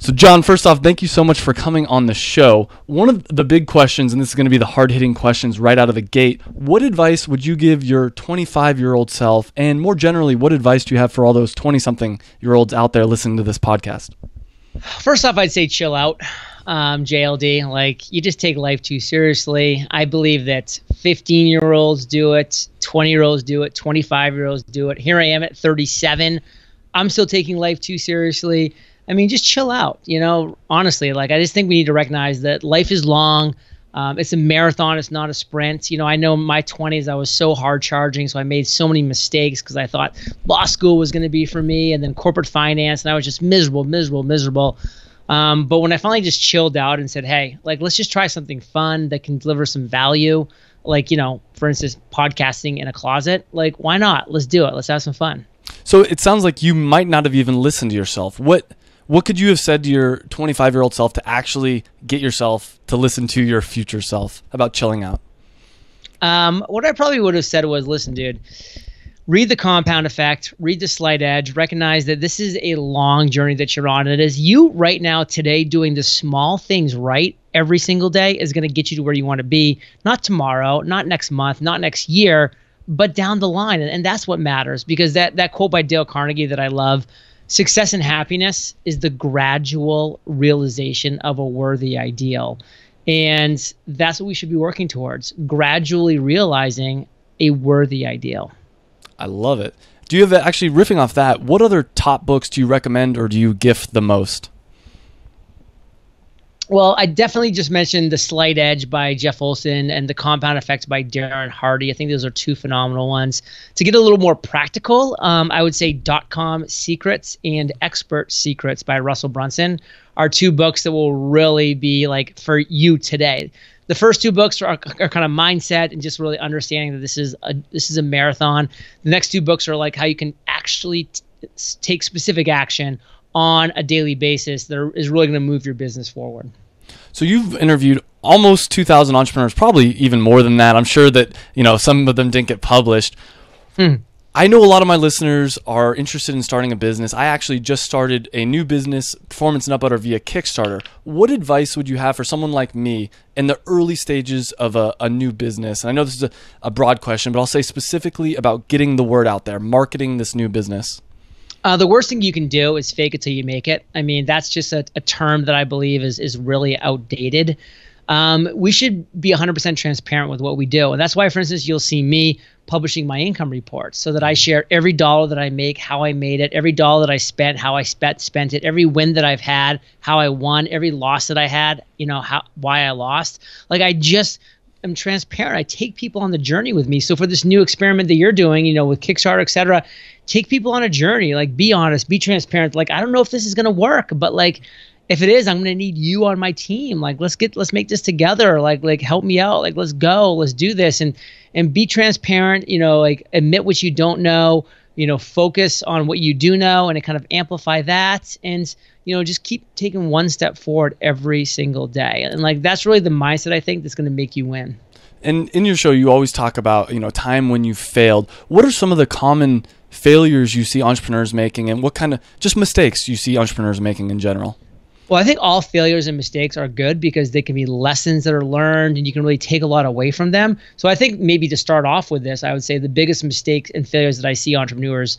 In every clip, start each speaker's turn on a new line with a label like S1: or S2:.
S1: So, John, first off, thank you so much for coming on the show. One of the big questions, and this is going to be the hard-hitting questions right out of the gate, what advice would you give your 25-year-old self? And more generally, what advice do you have for all those 20-something-year-olds out there listening to this podcast?
S2: First off, I'd say chill out, JLD. Like, you just take life too seriously. I believe that 15-year-olds do it, 20-year-olds do it, 25-year-olds do it. Here I am at 37. I'm still taking life too seriously. I mean, just chill out, honestly. Like, I just think we need to recognize that life is long. It's a marathon. It's not a sprint. I know in my 20s, I was so hard charging. So I made so many mistakes because I thought law school was going to be for me, and then corporate finance. And I was just miserable. But when I finally just chilled out and said, hey, like, let's just try something fun that can deliver some value. Like, for instance, podcasting in a closet. Like, why not? Let's do it. Let's have some fun.
S1: So it sounds like you might not have even listened to yourself. What could you have said to your 25-year-old self to actually get yourself to listen to your future self about chilling out?
S2: What I probably would have said was, listen, dude, read The Compound Effect, read The Slight Edge, recognize that this is a long journey that you're on. And it is you right now today doing the small things right every single day is going to get you to where you want to be, not tomorrow, not next month, not next year, but down the line. And that's what matters, because that quote by Dale Carnegie that I love, success and happiness is the gradual realization of a worthy ideal. And that's what we should be working towards, gradually realizing a worthy ideal.
S1: I love it. Do you have, actually riffing off that, what other top books do you recommend or do you gift the most?
S2: Well, I definitely just mentioned The Slight Edge by Jeff Olson and The Compound Effect by Darren Hardy. I think those are two phenomenal ones. To get a little more practical, I would say .com Secrets and Expert Secrets by Russell Brunson are two books that will really be like for you today. The first two books are kind of mindset and just really understanding that this is a marathon. The next two books are like how you can actually take specific action on a daily basis that is really going to move your business forward.
S1: So you've interviewed almost 2,000 entrepreneurs, probably even more than that. I'm sure that, some of them didn't get published. I know a lot of my listeners are interested in starting a business. I actually just started a new business, Performance Nut Butter, via Kickstarter. What advice would you have for someone like me in the early stages of a new business? And I know this is a broad question, but I'll say specifically about getting the word out there, marketing this new business.
S2: The worst thing you can do is fake it till you make it. I mean, that's just a term that I believe is really outdated. We should be 100% transparent with what we do. And that's why, for instance, you'll see me publishing my income reports so that I share every dollar that I make, how I made it, every dollar that I spent, how I spent it, every win that I've had, how I won, every loss that I had, why I lost. Like, I'm transparent. I take people on the journey with me. So for this new experiment that you're doing, with Kickstarter, et cetera, take people on a journey. Like, be honest, be transparent. Like, I don't know if this is going to work, but like, if it is, I'm going to need you on my team. Like, let's make this together. Like help me out. Like, let's go, let's do this, and be transparent. Like, admit what you don't know. Focus on what you do know, and kind of amplify that. And just keep taking one step forward every single day. And like, that's really the mindset I think that's going to make you win.
S1: And in your show, you always talk about, time when you failed. What are some of the common failures you see entrepreneurs making, and what kind of just mistakes you see entrepreneurs making in general?
S2: Well, I think all failures and mistakes are good because they can be lessons that are learned and you can really take a lot away from them. So I think maybe to start off with this, I would say the biggest mistakes and failures that I see entrepreneurs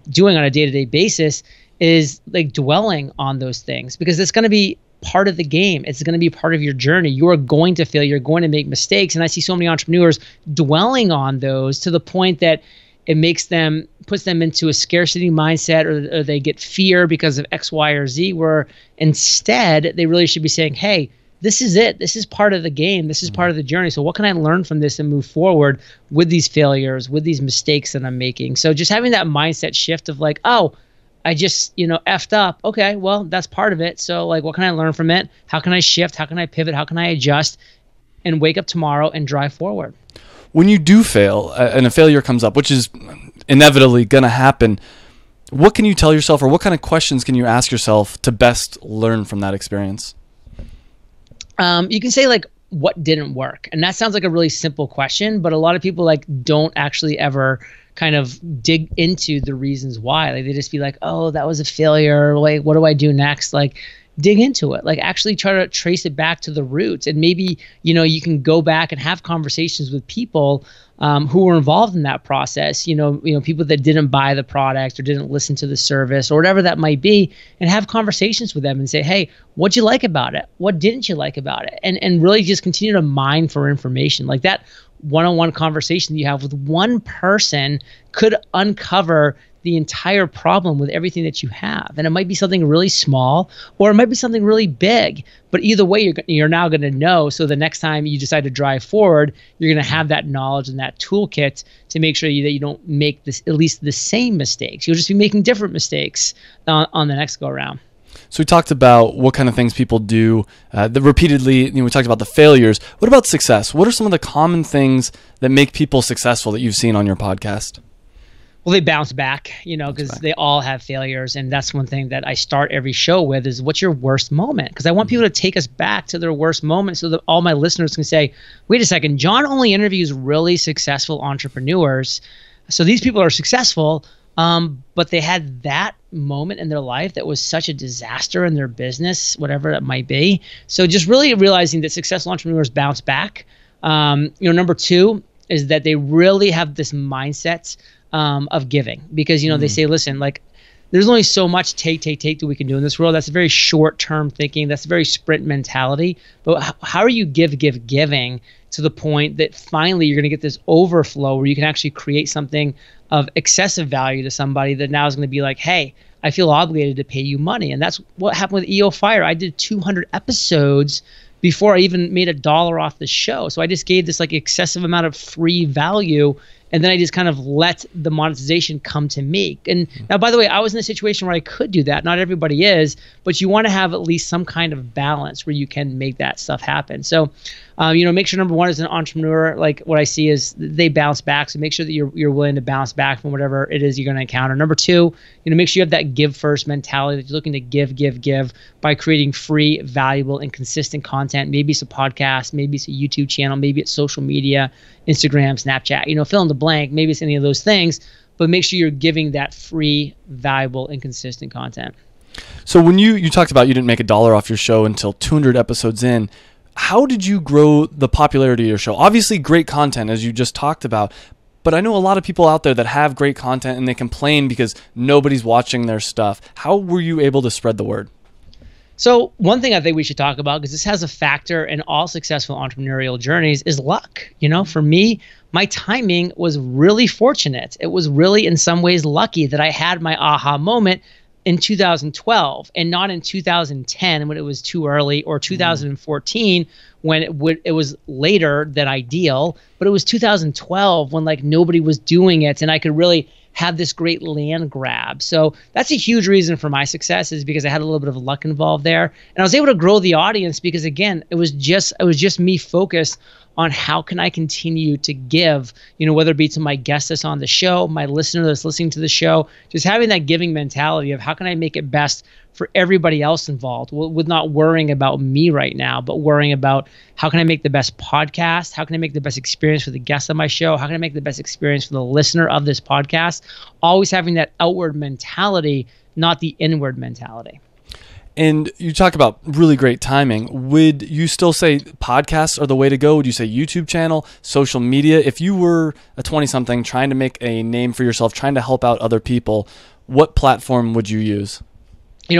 S2: doing on a day-to-day basis is like dwelling on those things, because it's going to be part of the game. It's going to be part of your journey. You are going to fail. You're going to make mistakes. And I see so many entrepreneurs dwelling on those to the point that it puts them into a scarcity mindset, or they get fear because of X, Y, or Z, where instead they really should be saying, hey, this is it. This is part of the game. This is part of the journey. So what can I learn from this and move forward with these failures, with these mistakes that I'm making? So just having that mindset shift of like, oh, I just, effed up. Okay, well, that's part of it. So like, what can I learn from it? How can I shift? How can I pivot? How can I adjust and wake up tomorrow and drive forward?
S1: When you do fail and a failure comes up, which is inevitably going to happen, what can you tell yourself, or what kind of questions can you ask yourself to best learn from that experience?
S2: You can say like, what didn't work? And that sounds like a really simple question, but a lot of people like don't actually ever kind of dig into the reasons why. Like, they just be like, oh, that was a failure. Like, what do I do next? Like, dig into it. Like actually try to trace it back to the roots. And maybe, you can go back and have conversations with people who were involved in that process, people that didn't buy the product or didn't listen to the service or whatever that might be, and have conversations with them and say, hey, what'd you like about it? What didn't you like about it? And really just continue to mine for information. Like that one-on-one conversation that you have with one person could uncover the entire problem with everything that you have. And it might be something really small, or it might be something really big, but either way, you're now going to know. So the next time you decide to drive forward, you're going to have that knowledge and that toolkit to make sure that you don't make at least the same mistakes. You'll just be making different mistakes on the next go around.
S1: So we talked about what kind of things people do repeatedly. We talked about the failures. What about success? What are some of the common things that make people successful that you've seen on your podcast?
S2: Well, they bounce back, because they all have failures. And that's one thing that I start every show with is, what's your worst moment? Because I want people to take us back to their worst moment so that all my listeners can say, wait a second, John only interviews really successful entrepreneurs. So these people are successful, but they had that moment in their life that was such a disaster in their business, whatever it might be. So just really realizing that successful entrepreneurs bounce back. Number two is that they really have this mindset of giving, because they say, listen, like there's only so much take that we can do in this world. That's a very short-term thinking. That's a very sprint mentality. But how are you giving to the point that finally you're going to get this overflow where you can actually create something of excessive value to somebody that now is going to be like, hey, I feel obligated to pay you money. And that's what happened with EO Fire. I did 200 episodes before I even made $1 off the show. So I just gave this like excessive amount of free value, and then I just kind of let the monetization come to me. And now, by the way, I was in a situation where I could do that. Not everybody is, but you want to have at least some kind of balance where you can make that stuff happen. So, make sure number one, as an entrepreneur, like what I see is they bounce back. So make sure that you're willing to bounce back from whatever it is you're going to encounter. Number two, make sure you have that give first mentality, that you're looking to give by creating free, valuable, and consistent content. Maybe it's a podcast, maybe it's a YouTube channel, maybe it's social media, Instagram, Snapchat, fill in the blank. Maybe it's any of those things, but make sure you're giving that free, valuable, and consistent content.
S1: So when you talked about you didn't make $1 off your show until 200 episodes in, how did you grow the popularity of your show? Obviously great content, as you just talked about, but I know a lot of people out there that have great content and they complain because nobody's watching their stuff. How were you able to spread the word?
S2: So one thing I think we should talk about, because this has a factor in all successful entrepreneurial journeys, is luck. For me, my timing was really fortunate. It was really in some ways lucky that I had my aha moment in 2012 and not in 2010 when it was too early, or 2014 when it was later than ideal, but it was 2012 when like nobody was doing it and I could really have this great land grab. So that's a huge reason for my success, is because I had a little bit of luck involved there. And I was able to grow the audience because, again, it was just me focused on how can I continue to give, whether it be to my guest that's on the show, my listener that's listening to the show, just having that giving mentality of how can I make it best for everybody else involved, with not worrying about me right now, but worrying about how can I make the best podcast? How can I make the best experience for the guest on my show? How can I make the best experience for the listener of this podcast? Always having that outward mentality, not the inward mentality.
S1: And you talk about really great timing. Would you still say podcasts are the way to go? Would you say YouTube channel, social media? If you were a 20-something trying to make a name for yourself, trying to help out other people, what platform would you use?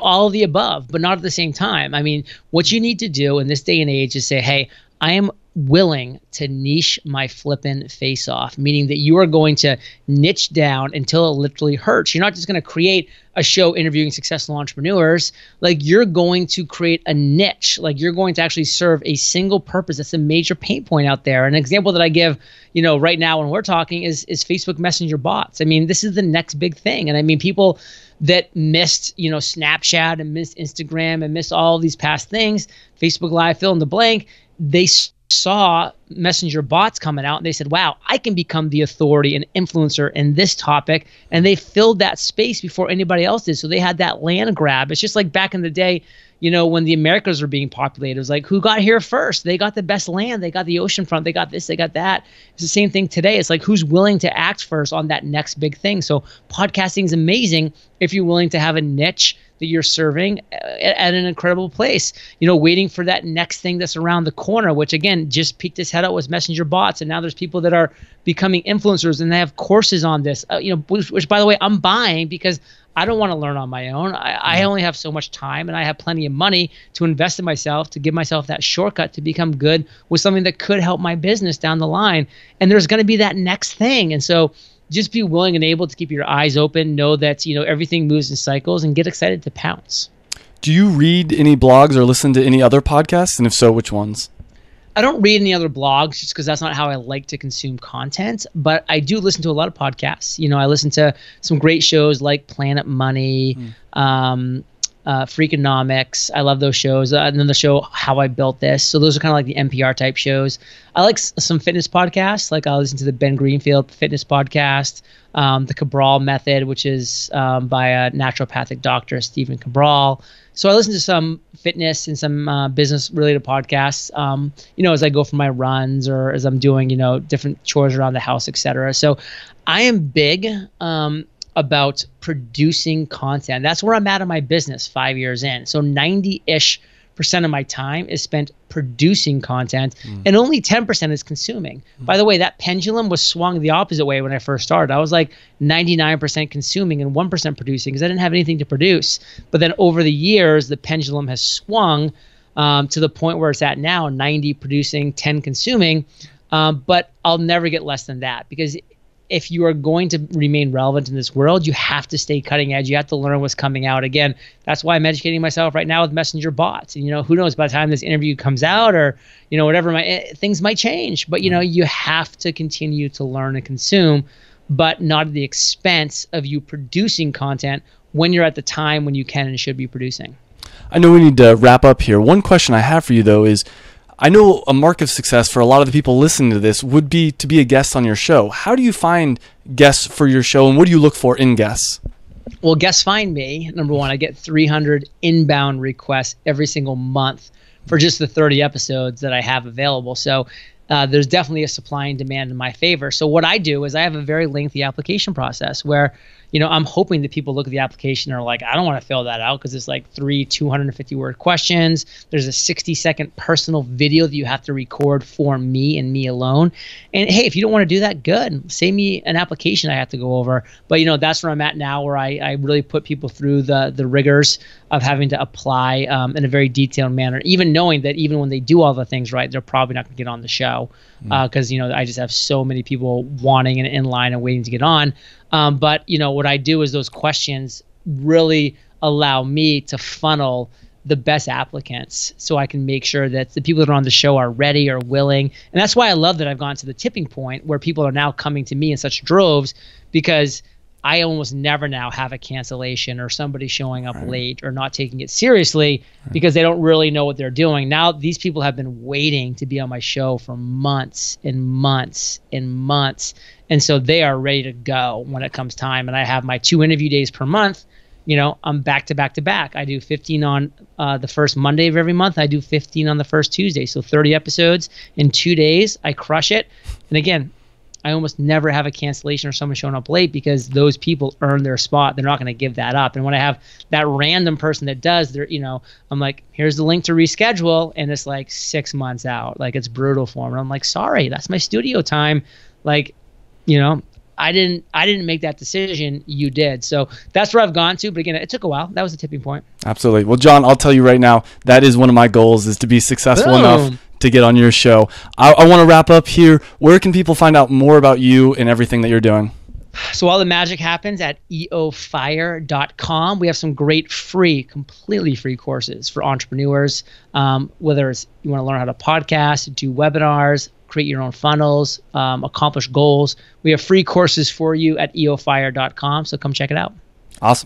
S2: All of the above, but not at the same time. I mean, what you need to do in this day and age is say, hey, I am willing to niche my flippin' face off, meaning that you are going to niche down until it literally hurts. You're not just going to create a show interviewing successful entrepreneurs. Like, you're going to create a niche. Like, you're going to actually serve a single purpose. That's a major pain point out there. An example that I give, right now when we're talking is Facebook Messenger bots. I mean, this is the next big thing. And I mean, people that missed, Snapchat and missed Instagram and missed all these past things, Facebook Live, fill in the blank, they saw messenger bots coming out and they said, wow, I can become the authority and influencer in this topic. And they filled that space before anybody else did. So they had that land grab. It's just like back in the day, when the Americas were being populated, it was like, who got here first? They got the best land. They got the ocean front. They got this, they got that. It's the same thing today. It's like, who's willing to act first on that next big thing? So podcasting is amazing if you're willing to have a niche that you're serving at an incredible place, you know, waiting for that next thing that's around the corner, which again, just peeked its head out was messenger bots. And now there's people that are becoming influencers and they have courses on this, you know, which by the way, I'm buying because I don't want to learn on my own. I only have so much time and I have plenty of money to invest in myself, to give myself that shortcut to become good with something that could help my business down the line. And there's going to be that next thing. And so just be willing and able to keep your eyes open, know that, you know, everything moves in cycles, and get excited to pounce.
S1: Do you read any blogs or listen to any other podcasts? And if so, which ones?
S2: I don't read any other blogs just because that's not how I like to consume content, but I do listen to a lot of podcasts. You know, I listen to some great shows like Planet Money, Freakonomics. I love those shows. And then the show How I Built This. So those are kind of like the NPR type shows. I like some fitness podcasts. Like I listen to the Ben Greenfield fitness podcast, the Cabral Method, which is by a naturopathic doctor, Stephen Cabral. So I listen to some fitness and some business related podcasts, you know, as I go for my runs or as I'm doing, you know, different chores around the house, etc. So I am big about producing content. That's where I'm at in my business 5 years in. So 90-ish% of my time is spent producing content and only 10% is consuming. By the way, that pendulum was swung the opposite way when I first started. I was like 99% consuming and 1% producing because I didn't have anything to produce. But then over the years, the pendulum has swung to the point where it's at now, 90 producing, 10 consuming. But I'll never get less than that because if you are going to remain relevant in this world, you have to stay cutting edge. You have to learn what's coming out. Again, that's why I'm educating myself right now with messenger bots. And, you know, who knows by the time this interview comes out or, you know, whatever, things might change. But, you know, you have to continue to learn and consume, but not at the expense of you producing content when you're at the time when you can and should be producing.
S1: I know we need to wrap up here. One question I have for you, though, is I know a mark of success for a lot of the people listening to this would be to be a guest on your show. How do you find guests for your show, and what do you look for in guests?
S2: Well, guests find me. Number one, I get 300 inbound requests every single month for just the 30 episodes that I have available. So there's definitely a supply and demand in my favor. So what I do is I have a very lengthy application process where, you know, I'm hoping that people look at the application and are like, I don't want to fill that out because it's like 3 250-word questions. There's a 60-second personal video that you have to record for me and me alone. And hey, if you don't want to do that, good. Send me an application I have to go over. But, you know, that's where I'm at now, where I really put people through the rigors of having to apply in a very detailed manner, even knowing that even when they do all the things right, they're probably not going to get on the show because, you know, I just have so many people wanting and in line and waiting to get on. But, you know, what I do is those questions really allow me to funnel the best applicants so I can make sure that the people that are on the show are ready or willing. And that's why I love that I've gone to the tipping point where people are now coming to me in such droves, because I almost never now have a cancellation or somebody showing up late or not taking it seriously because they don't really know what they're doing. Now these people have been waiting to be on my show for months and months and months. And so they are ready to go when it comes time. And I have my 2 interview days per month. You know, I'm back to back to back. I do 15 on the first Monday of every month. I do 15 on the first Tuesday. So 30 episodes in 2 days. I crush it. And again, I almost never have a cancellation or someone showing up late because those people earn their spot. They're not going to give that up. And when I have that random person that does, they're, you know, I'm like, here's the link to reschedule. And it's like 6 months out. Like, it's brutal for them. And I'm like, sorry, that's my studio time. Like, you know, I didn't make that decision. You did. So that's where I've gone to. But again, it took a while. That was the tipping point.
S1: Absolutely. Well, John, I'll tell you right now, that is one of my goals, is to be successful enough to get on your show. I want to wrap up here. Where can people find out more about you and everything that you're doing?
S2: So all the magic happens at eofire.com. We have some great free, completely free courses for entrepreneurs, whether it's you want to learn how to podcast, do webinars, create your own funnels, accomplish goals. We have free courses for you at eofire.com. So come check it out.
S1: Awesome.